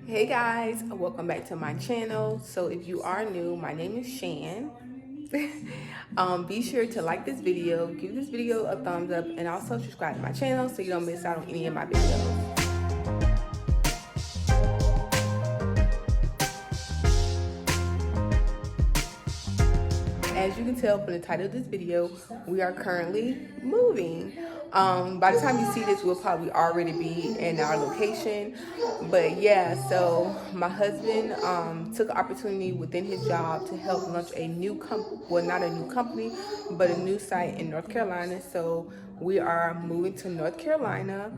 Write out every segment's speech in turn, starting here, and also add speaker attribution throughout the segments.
Speaker 1: Hey guys, welcome back to my channel. So if you are new, my name is Shan. Be sure to like this video, give this video a thumbs up, and also subscribe to my channel so you don't miss out on any of my videos. As you can tell from the title of this video, we are currently moving. By the time you see this, we'll probably already be in our location. But yeah, so my husband took an opportunity within his job to help launch a new company, well, not a new company, but a new site in North Carolina. So we are moving to North Carolina.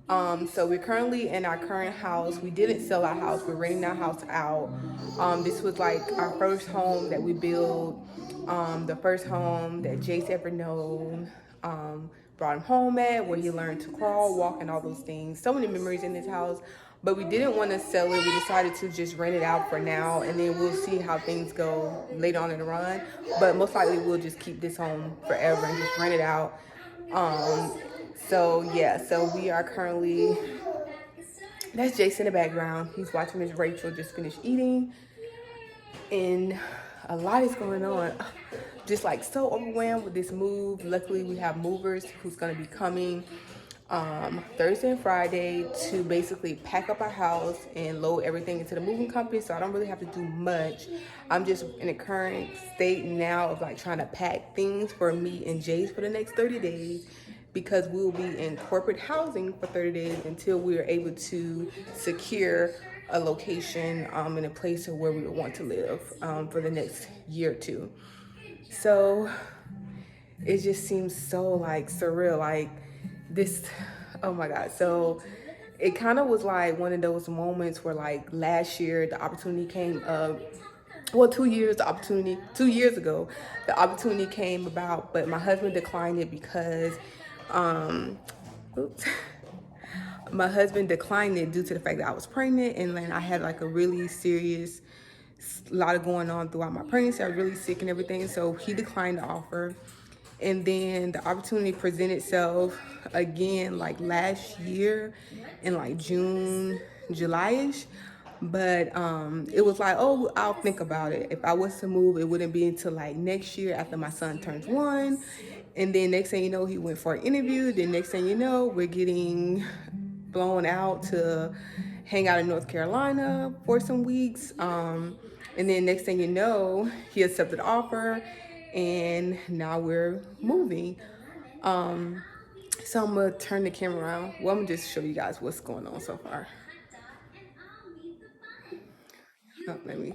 Speaker 1: So we're currently in our current house. We didn't sell our house. We're renting our house out. This was like our first home that we built. The first home that Jace ever known. Brought him home at, where he learned to crawl, walk, and all those things. So many memories in this house. But we didn't want to sell it. We decided to just rent it out for now, and then we'll see how things go later on in the run. But most likely we'll just keep this home forever and just rent it out. So yeah, so we are currently, that's Jace in the background. He's watching Miss Rachel just finish eating, and a lot is going on. Just like so overwhelmed with this move. Luckily we have movers who's going to be coming Thursday and Friday to basically pack up our house and load everything into the moving company, so I don't really have to do much. I'm just in the current state now of like trying to pack things for me and Jace for the next 30 days, because we will be in corporate housing for 30 days until we are able to secure a location in a place where we would want to live for the next year or two. So it just seems so like surreal, like this, oh my God. So it kind of was like one of those moments where like last year the opportunity came up, well, 2 years ago the opportunity came about, but my husband declined it because oops, my husband declined it due to the fact that I was pregnant, and then I had like a really serious, lot of going on throughout my pregnancy. I was really sick and everything, so he declined the offer. And then the opportunity presented itself again like last year in like June, July-ish. But it was like, oh, I'll think about it. If I was to move, it wouldn't be until like next year after my son turns 1. And then next thing you know, he went for an interview. Then next thing you know, we're getting blown out to hang out in North Carolina for some weeks. And then next thing you know, he accepted the offer, and now we're moving. So I'm gonna turn the camera around. Well, I'm gonna just show you guys what's going on so far. Oh, let me.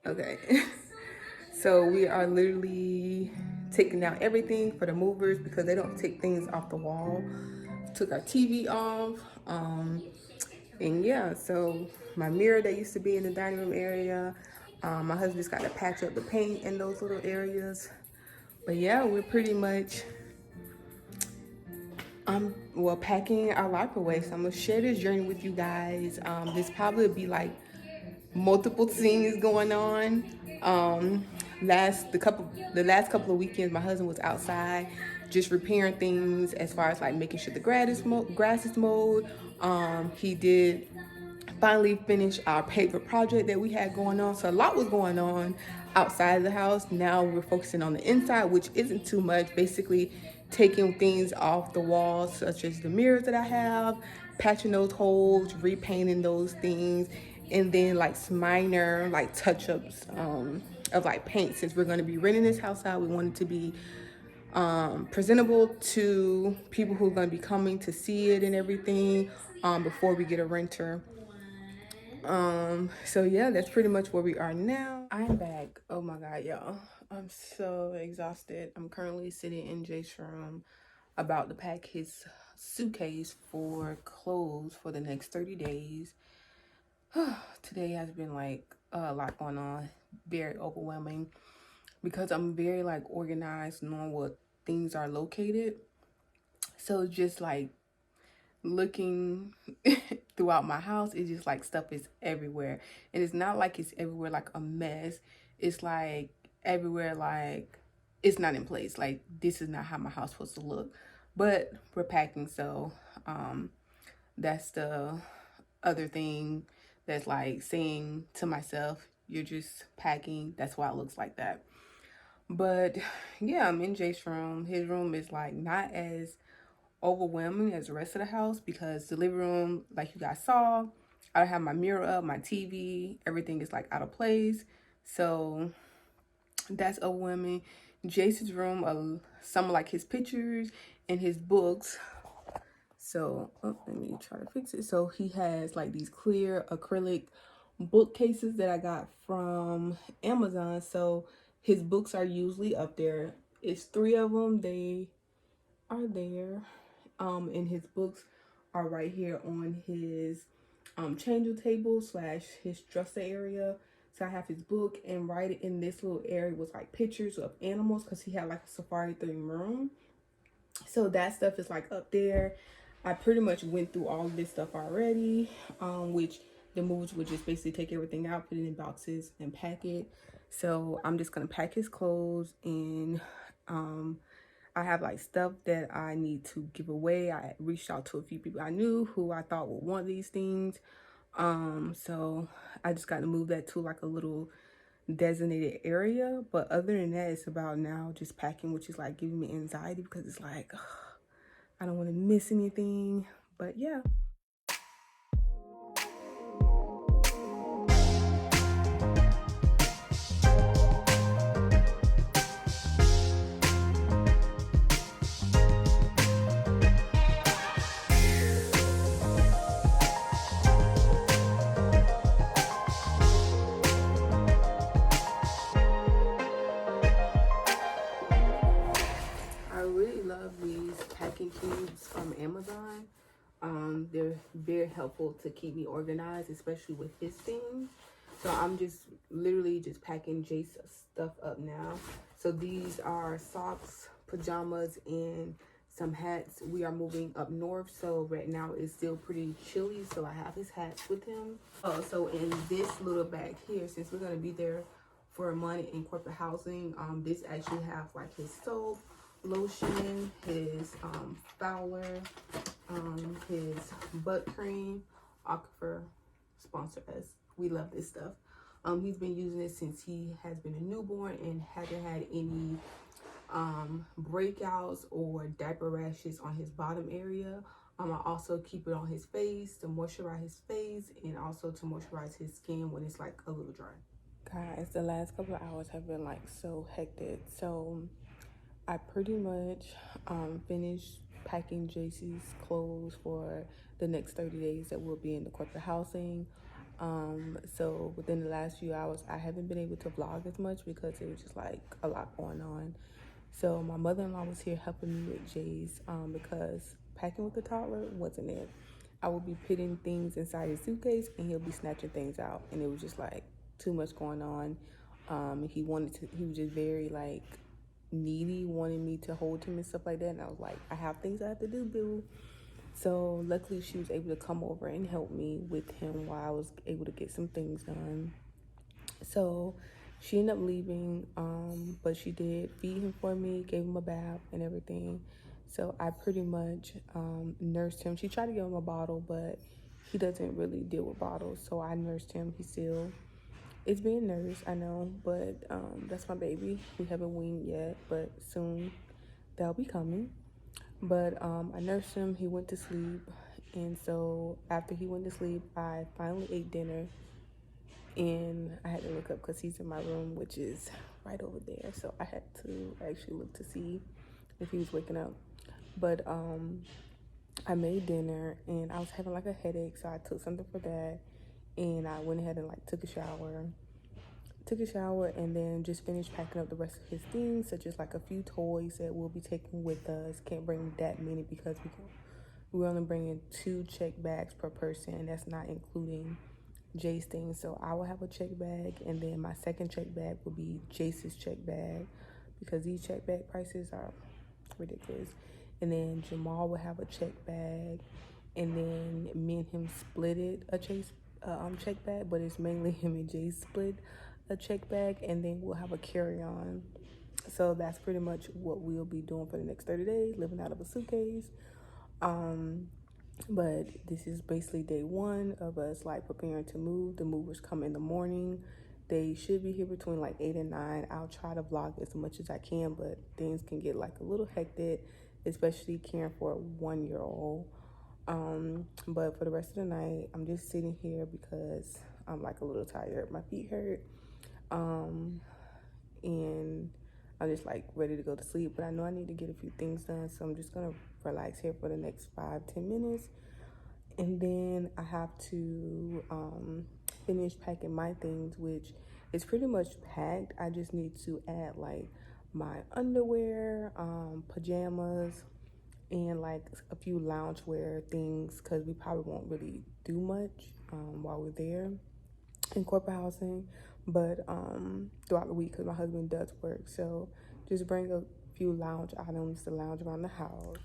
Speaker 1: Okay. So we are literally taking down everything for the movers because they don't take things off the wall. Took our TV off. And yeah, so my mirror that used to be in the dining room area, my husband just got to patch up the paint in those little areas. But yeah, we're pretty much well, packing our life away. So I'm gonna share this journey with you guys. This probably be like multiple things going on. The last couple of weekends, my husband was outside just repairing things as far as like making sure the grass is mowed. He did finally finish our paper project that we had going on. So a lot was going on outside of the house. Now we're focusing on the inside, which isn't too much. Basically taking things off the walls, such as the mirrors that I have, patching those holes, repainting those things, and then like minor like touch-ups of like paint. Since we're going to be renting this house out, we want it to be presentable to people who are going to be coming to see it and everything before we get a renter. So yeah, that's pretty much where we are now. I'm back. Oh my God, y'all. I'm so exhausted. I'm currently sitting in Jace's room about to pack his suitcase for clothes for the next 30 days. Today has been like a lot going on, very overwhelming, because I'm very like organized, knowing what things are located. So just like looking throughout my house, it's just like stuff is everywhere, and it's not like it's everywhere like a mess. It's like everywhere like it's not in place. Like this is not how my house supposed to look, but we're packing. So that's the other thing that's like saying to myself, you're just packing. That's why it looks like that. But yeah, I'm in Jace's room. His room is like not as overwhelming as the rest of the house because the living room, like you guys saw, I have my mirror up, my TV, everything is like out of place. So that's overwhelming. Jace's room, some of like his pictures and his books. So let me try to fix it. So he has like these clear acrylic bookcases that I got from Amazon. So his books are usually up there. It's 3 of them. They are there. And his books are right here on his changeable table / his dresser area. So I have his book, and right in this little area was like pictures of animals because he had like a safari theme room. So that stuff is like up there. I pretty much went through all of this stuff already, which the moves would just basically take everything out, put it in boxes, and pack it. So I'm just gonna pack his clothes, and I have like stuff that I need to give away. I reached out to a few people I knew who I thought would want these things. So I just got to move that to like a little designated area. But other than that, it's about now just packing, which is like giving me anxiety because it's like, ugh, I don't want to miss anything. But yeah. I really love these packing cubes from Amazon. They're very helpful to keep me organized, especially with his things. So I'm just literally just packing Jace stuff up now. So these are socks, pajamas, and some hats. We are moving up north, so right now it's still pretty chilly, so I have his hats with him. Oh, so in this little bag here, since we're gonna be there for a month in corporate housing, this actually have like his soap, lotion, his Fowler, his butt cream. Aquifer sponsor us. We love this stuff. He's been using it since he has been a newborn and hasn't had any breakouts or diaper rashes on his bottom area. I also keep it on his face to moisturize his face and also to moisturize his skin when it's like a little dry. Guys, the last couple of hours have been like so hectic. So I pretty much finished packing Jace's clothes for the next 30 days that we'll be in the corporate housing. So within the last few hours, I haven't been able to vlog as much because it was just like a lot going on. So my mother-in-law was here helping me with Jace because packing with the toddler wasn't it. I would be putting things inside his suitcase and he'll be snatching things out, and it was just like too much going on. He was just very like needy, wanting me to hold him and stuff like that, and I was like, I have things I have to do, boo. So luckily she was able to come over and help me with him while I was able to get some things done. So she ended up leaving, but she did feed him for me, gave him a bath and everything. So I pretty much nursed him. She tried to give him a bottle, but he doesn't really deal with bottles, so I nursed him. He still is being nursed, I know, but that's my baby. We haven't weaned yet, but soon that'll be coming. But I nursed him. He went to sleep, and so after he went to sleep, I finally ate dinner, and I had to look up because he's in my room, which is right over there. So I had to actually look to see if he was waking up. But I made dinner, and I was having like a headache, so I took something for that, and I went ahead and like took a shower, and then just finished packing up the rest of his things, such as like a few toys that we'll be taking with us. Can't bring that many because we're only bringing 2 check bags per person. That's not including Jace things. So I will have a check bag, and then my second check bag will be Jace's check bag because these check bag prices are ridiculous. And then Jamal will have a check bag, and then me and him split it a check bag, but it's mainly him and Jace split a check bag, and then we'll have a carry-on. So that's pretty much what we'll be doing for the next 30 days, living out of a suitcase. But this is basically day one of us like preparing to move. The movers come in the morning. They should be here between like 8 and 9. I'll try to vlog as much as I can, but things can get like a little hectic, especially caring for a 1-year-old. But for the rest of the night, I'm just sitting here because I'm like a little tired. My feet hurt. And I'm just like ready to go to sleep, but I know I need to get a few things done, so I'm just gonna relax here for the next 5-10 minutes, and then I have to finish packing my things, which is pretty much packed. I just need to add like my underwear, pajamas, and like a few loungewear things, because we probably won't really do much while we're there in corporate housing, but throughout the week, because my husband does work. So just bring a few lounge items to lounge around the house.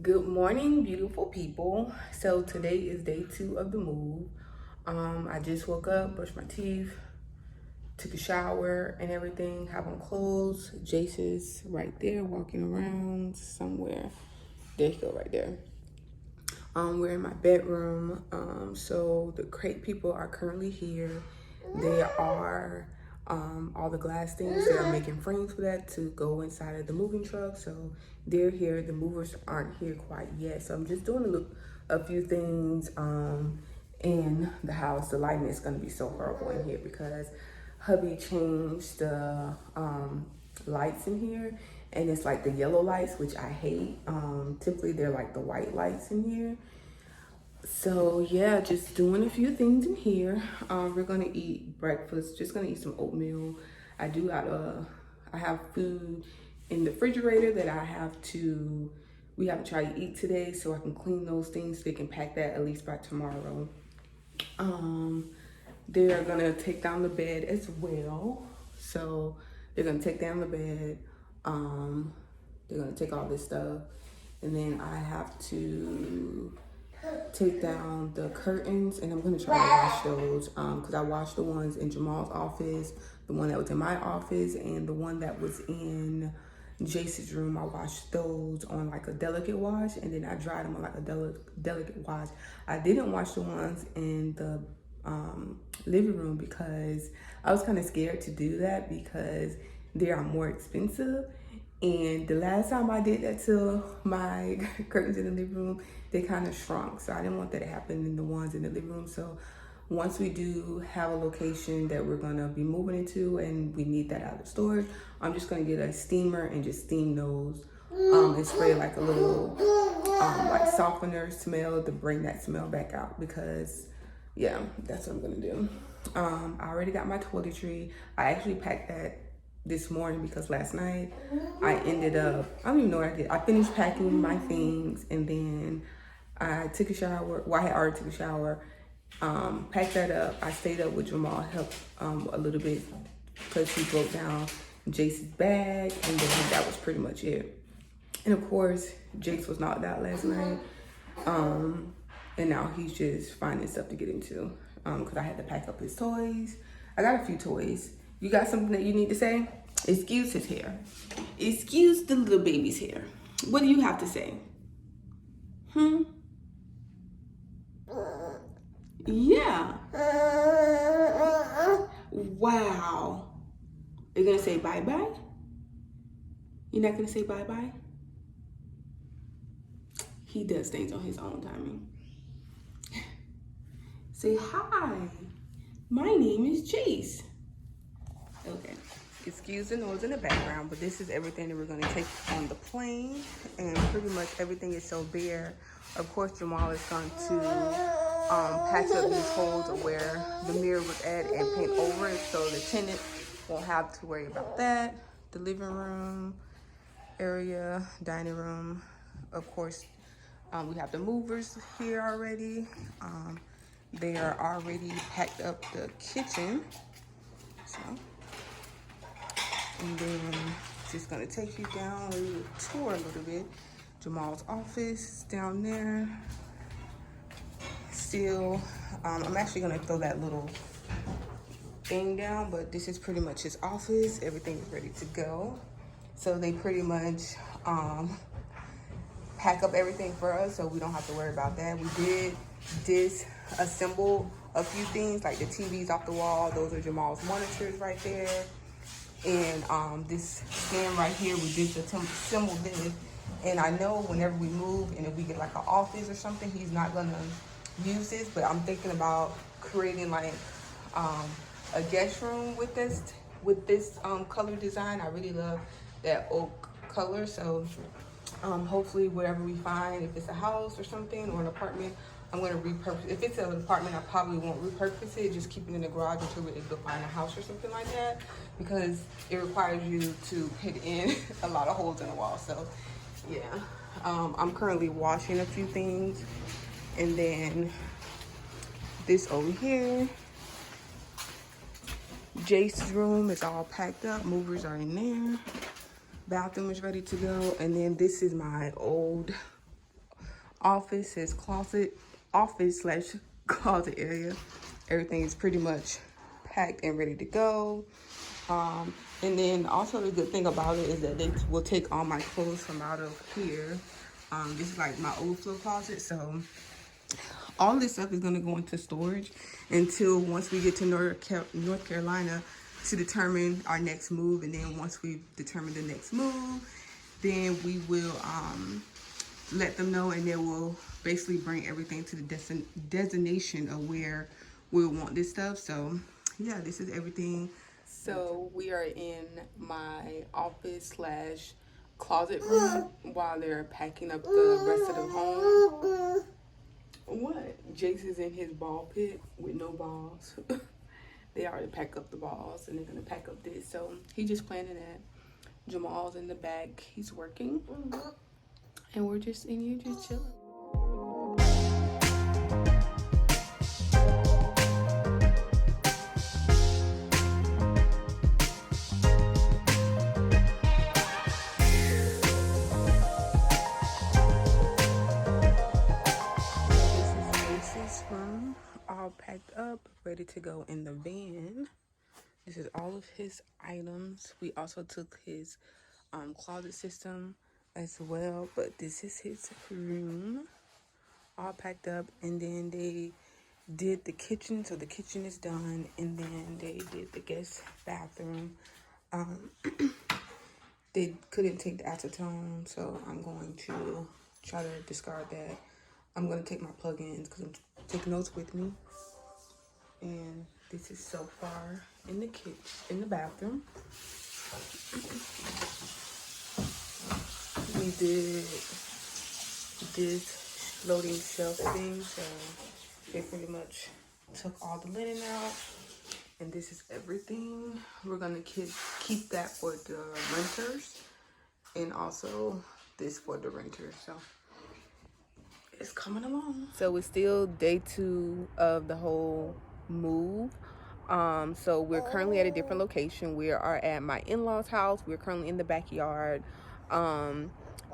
Speaker 1: Good morning, beautiful people. So today is day 2 of the move. I just woke up, brushed my teeth, took a shower and everything, have on clothes. Jace is right there walking around somewhere. There you go, right there. We're in my bedroom. So the crate people are currently here. They are all the glass things. They are making frames for that to go inside of the moving truck. So they're here. The movers aren't here quite yet. So I'm just doing a few things in the house. The lighting is going to be so horrible in here because hubby changed the lights in here, and it's like the yellow lights, which I hate. Typically they're like the white lights in here. So yeah, just doing a few things in here. We're gonna eat breakfast, just gonna eat some oatmeal. I have food in the refrigerator that we have to try to eat today, so I can clean those things so they can pack that at least by tomorrow. They're gonna take down the bed as well. So they're gonna take down the bed. They're gonna take all this stuff. And then I have to take down the curtains, and I'm gonna try to wash those because I washed the ones in Jamal's office, the one that was in my office, and the one that was in Jace's room. I washed those on like a delicate wash, and then I dried them on like a delicate wash. I didn't wash the ones in the living room because I was kind of scared to do that because they are more expensive. And the last time I did that to my curtains in the living room, they kind of shrunk. So I didn't want that to happen in the ones in the living room. So once we do have a location that we're gonna be moving into and we need that out of storage, I'm just gonna get a steamer and just steam those and spray like a little like softener smell to bring that smell back out, because yeah, that's what I'm gonna do. I already got my toiletry. I actually packed that this morning because last night I ended up, I don't even know what I did. I finished packing my things and then I took a shower. Well, I had already took a shower, packed that up. I stayed up with Jamal, helped a little bit because he broke down Jace's bag, and then that was pretty much it. And of course, Jace was knocked out last night. And now he's just finding stuff to get into because I had to pack up his toys. I got a few toys. You got something that you need to say? Excuse his hair. Excuse the little baby's hair. What do you have to say? Yeah. Wow. You're gonna say bye-bye? You're not gonna say bye-bye? He does things on his own timing. Say hi. My name is Jace. Okay. Excuse the noise in the background, but this is everything that we're going to take on the plane, and pretty much everything is so bare. Of course, Jamal is going to patch up these holes of where the mirror was at and paint over it, so the tenant won't have to worry about that. The living room area, dining room, of course, we have the movers here already. They are already packed up the kitchen. So, and then just gonna take you down, we will tour a little bit. Jamal's office down there. Still, I'm actually gonna throw that little thing down, but this is pretty much his office. Everything is ready to go. So they pretty much pack up everything for us, so we don't have to worry about that. We did disassemble a few things, like the TVs off the wall. Those are Jamal's monitors right there. And this stand right here, we disassembled this. And I know whenever we move and if we get like an office or something, he's not gonna use this, but I'm thinking about creating like a guest room with this color design. I really love that oak color, so hopefully whatever we find, if it's a house or something or an apartment, I'm going to repurpose. If it's an apartment, I probably won't repurpose it, just keep it in the garage until we're able to find a house or something like that, because it requires you to put in a lot of holes in the wall. So yeah, I'm currently washing a few things, and then this over here, Jace's room is all packed up, movers are in there, bathroom is ready to go, and then this is my old office, his office slash closet area. Everything is pretty much packed and ready to go. And then also the good thing about it is that they will take all my clothes from out of here. This is like my overflow closet, so all this stuff is going to go into storage until once we get to North Carolina to determine our next move. And then once we determine the next move, then we will let them know, and they will basically bring everything to the destination of where we want this stuff. So yeah, this is everything. So we are in my office slash closet room while they're packing up the rest of the home. What? Jace is in his ball pit with no balls. They already packed up the balls and they're gonna pack up this. So he just planning that. Jamal's in the back, he's working. And we're just in here just chilling. All packed up, ready to go in the van. This is all of his items. We also took his closet system as well, but this is his room, all packed up. And then they did the kitchen, so the kitchen is done, and then they did the guest bathroom. They couldn't take the acetone, so I'm going to try to discard that. I'm going to take my plug-ins because I'm taking notes with me. And this is so far in the kitchen, in the bathroom. We did this floating shelf thing, so they pretty much took all the linen out. And this is everything. We're gonna keep that for the renters, and also this for the renters. So it's coming along. So it's still day 2 of the whole move. So we're currently at a different location. We are at my in-laws house. We're currently in the backyard.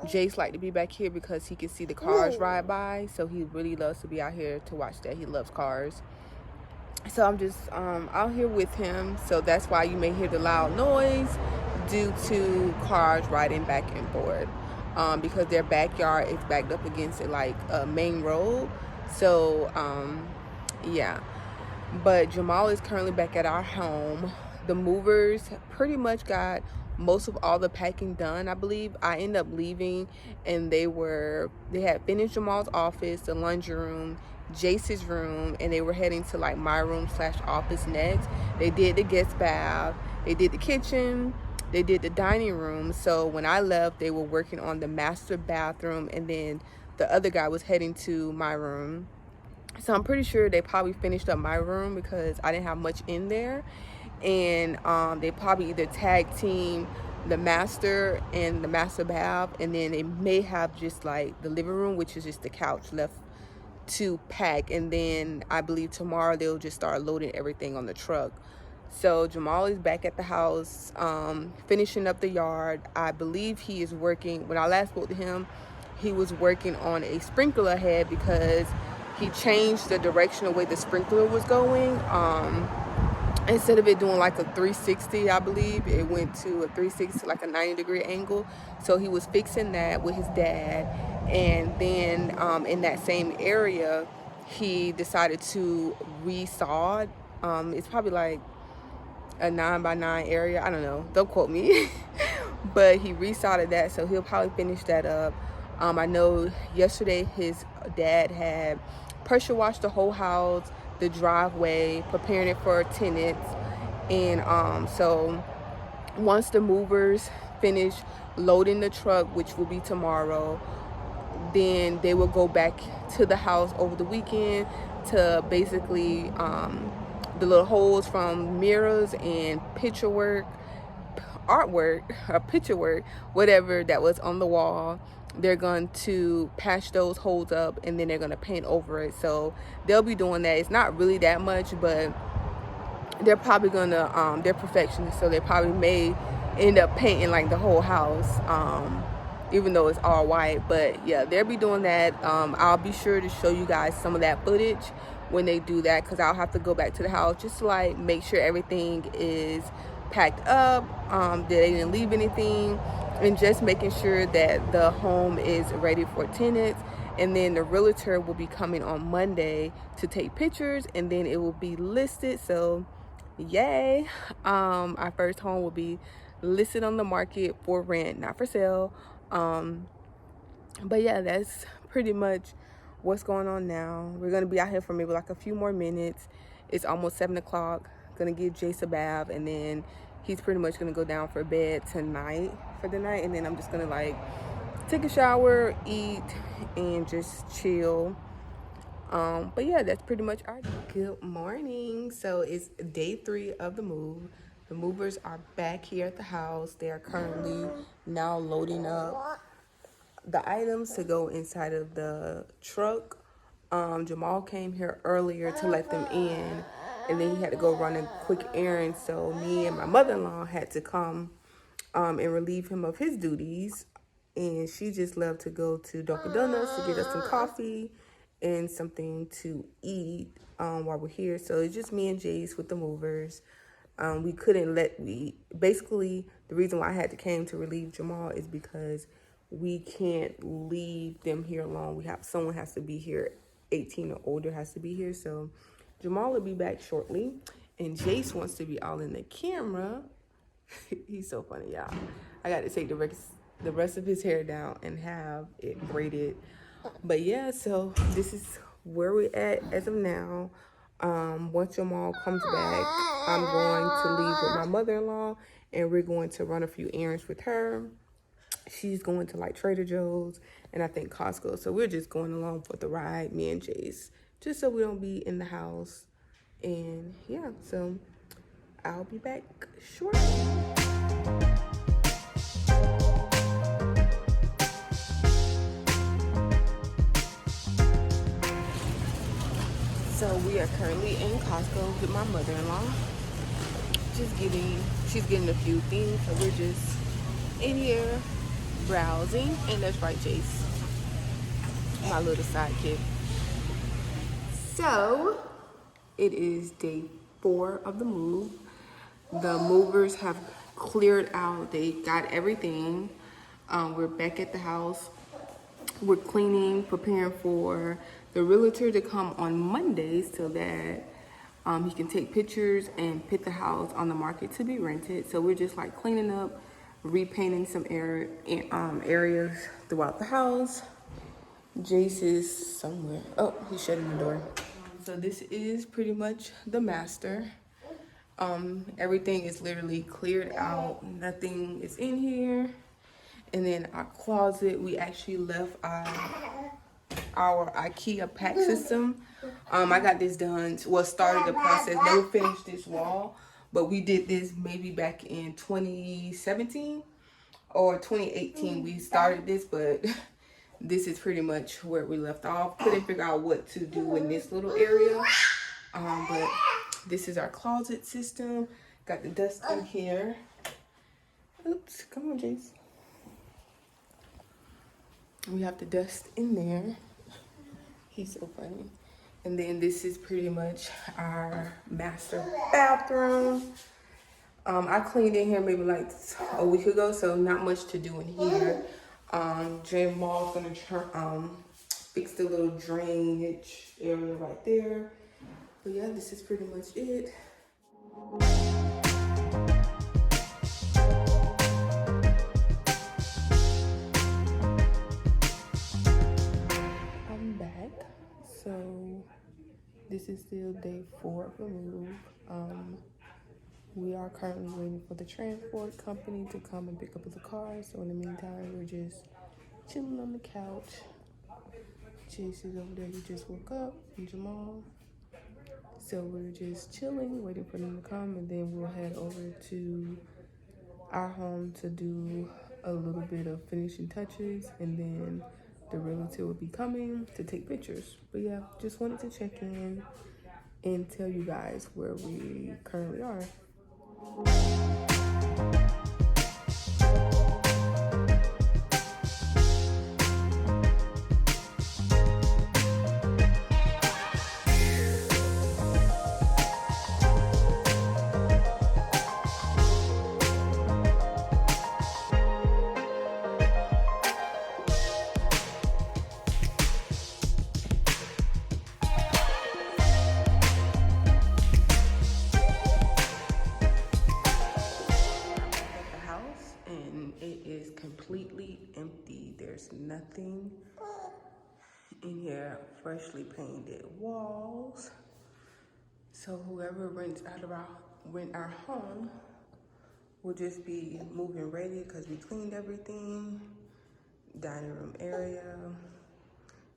Speaker 1: Jace like to be back here because he can see the cars ride by, so he really loves to be out here to watch that. He loves cars. So I'm just out here with him, so that's why you may hear the loud noise due to cars riding back and forth, because their backyard is backed up against it like a main road. So yeah, but Jamal is currently back at our home. The movers pretty much got most of all the packing done. I believe I ended up leaving, and they had finished Jamal's office, the laundry room, Jace's room, and they were heading to like my room slash office next. They did the guest bath, they did the kitchen, they did the dining room. So when I left, they were working on the master bathroom, and then the other guy was heading to my room. So I'm pretty sure they probably finished up my room because I didn't have much in there. And they probably either tag team the master and the master bath, and then they may have just like the living room, which is just the couch left to pack. And then I believe tomorrow they'll just start loading everything on the truck. So Jamal is back at the house, finishing up the yard. I believe he is working. When I last spoke to him, he was working on a sprinkler head because he changed the direction of where the sprinkler was going. Instead of it doing like a 360, I believe, it went to a 360, like a 90-degree angle. So he was fixing that with his dad. And then in that same area, he decided to resod. It's probably like a 9x9 area. I don't know. Don't quote me. But he resodded that, so he'll probably finish that up. I know yesterday his dad had pressure washed the whole house, the driveway, preparing it for tenants. And so once the movers finish loading the truck, which will be tomorrow, then they will go back to the house over the weekend to basically the little holes from mirrors and picture work, artwork, or picture work, whatever that was on the wall. They're going to patch those holes up, and then they're going to paint over it. So they'll be doing that. It's not really that much, but they're probably gonna they're perfectionists, so they probably may end up painting like the whole house, even though it's all white. But yeah, they'll be doing that. I'll be sure to show you guys some of that footage when they do that, because I'll have to go back to the house just to like make sure everything is packed up, that they didn't leave anything, and just making sure that the home is ready for tenants. And then the realtor will be coming on Monday to take pictures, and then it will be listed. So yay, our first home will be listed on the market for rent, not for sale. But yeah, that's pretty much what's going on now. We're gonna be out here for maybe like a few more minutes. It's almost 7 o'clock. Gonna give Jace a bath, and then he's pretty much gonna go down for bed tonight for the night. And then I'm just gonna like take a shower, eat, and just chill. But yeah, that's pretty much our day. Good morning. So it's day 3 of the move. The movers are back here at the house. They are currently now loading up the items to go inside of the truck. Jamal came here earlier to let them in, and then he had to go run a quick errand. So me and my mother-in-law had to come and relieve him of his duties. And she just left to go to Dunkin' Donuts to get us some coffee and something to eat while we're here. So it's just me and Jace with the movers. We couldn't basically the reason why I had to came to relieve Jamal is because we can't leave them here alone. Someone has to be here, 18 or older has to be here. So Jamal will be back shortly, and Jace wants to be all in the camera. He's so funny, y'all. I got to take the rest of his hair down and have it braided. But yeah, so this is where we're at as of now. Once Jamal comes back, I'm going to leave with my mother-in-law, and we're going to run a few errands with her. She's going to like Trader Joe's and I think Costco. So we're just going along for the ride, me and Jace, just so we don't be in the house. And yeah, so I'll be back shortly. So we are currently in Costco with my mother-in-law. She's getting a few things. So we're just in here browsing. And that's right, Jace, my little sidekick. So it is day 4 of the move. The movers have cleared out. They got everything. We're back at the house. We're cleaning, preparing for the realtor to come on Mondays so that he can take pictures and put the house on the market to be rented. So we're just like cleaning up, repainting some areas throughout the house. Jace is somewhere. Oh, he's shutting the door. So this is pretty much the master. Everything is literally cleared out. Nothing is in here. And then our closet, we actually left our IKEA pack system. I got this done, started the process, never finished this wall, but we did this maybe back in 2017 or 2018. We started this, but this is pretty much where we left off. Couldn't figure out what to do in this little area. But this is our closet system. Got the dust in here. Oops, come on, Jace. We have the dust in there. He's so funny. And then this is pretty much our master bathroom. I cleaned in here maybe like a week ago, so not much to do in here. J Mall's gonna fix the little drainage area right there. But yeah, this is pretty much it. I'm back. So this is still day 4 of the move. We are currently waiting for the transport company to come and pick up the car. So in the meantime, we're just chilling on the couch. Jace is over there. He just woke up. And Jamal. So we're just chilling, waiting for them to come, and then we'll head over to our home to do a little bit of finishing touches, and then the realtor will be coming to take pictures. But yeah, just wanted to check in and tell you guys where we currently are. Completely empty. There's nothing in here. Freshly painted walls. So whoever rent our home will just be moving ready because we cleaned everything. Dining room area.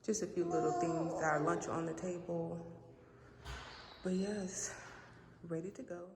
Speaker 1: Just a few little things. Our lunch on the table. But yes, ready to go.